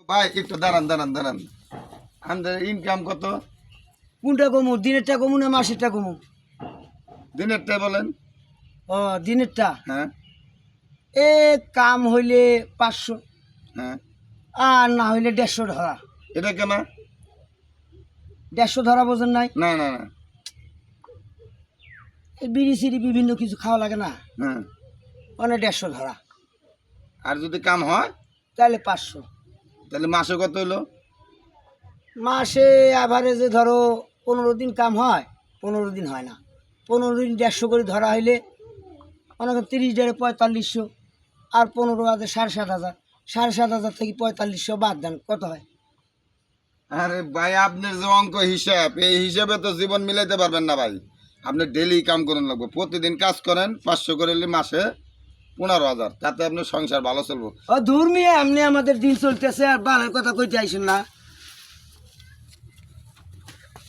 ভাই একটু দাঁড়ান দাঁড়ান দাঁড়ান, আমাদের ইনকাম কত? কোনটা কমু, দিনেরটা কমু না মাসেরটা কমু? দিনেরটা বলেন। ও, দিনেরটা। হ্যাঁ এ কাম হইলে 500, হ্যাঁ, আর না হইলে 150 ধরা। এটা কেন? 150 ধরা বোঝেন নাই? না না না। এই বিড়ি সিড়ি বিভিন্ন কিছু খাওয়া লাগে না, হ্যাঁ, মানে 150 ধরা। আর যদি কাম হয় তাহলে 500। তাহলে মাসে কত হইলো? মাসে অ্যাভারেজে ধরো 15 দিন কাম হয়, 15 দিন হয় না। 15 দিন 150 করে ধরা হইলে অনেক 30 ডেড়ে 4500, আর 15 হাজার 7,500, 7,500 থেকে 4500 বাদ দেন, কত হয়? আরে ভাই, আপনার যে অঙ্ক হিসাব, এই হিসাবে তো জীবন মিলাইতে পারবেন না ভাই। আপনি ডেলি কাম করুন লাগবে, প্রতিদিন কাজ করেন, 500 করে নিলে মাসে 15,000, তাতে আপনার সংসার ভালো চলবো। ও দূর মিয়া, এমনি আমাদের দিন চলতেছে আর বালের কথা কইতে আইসেন না।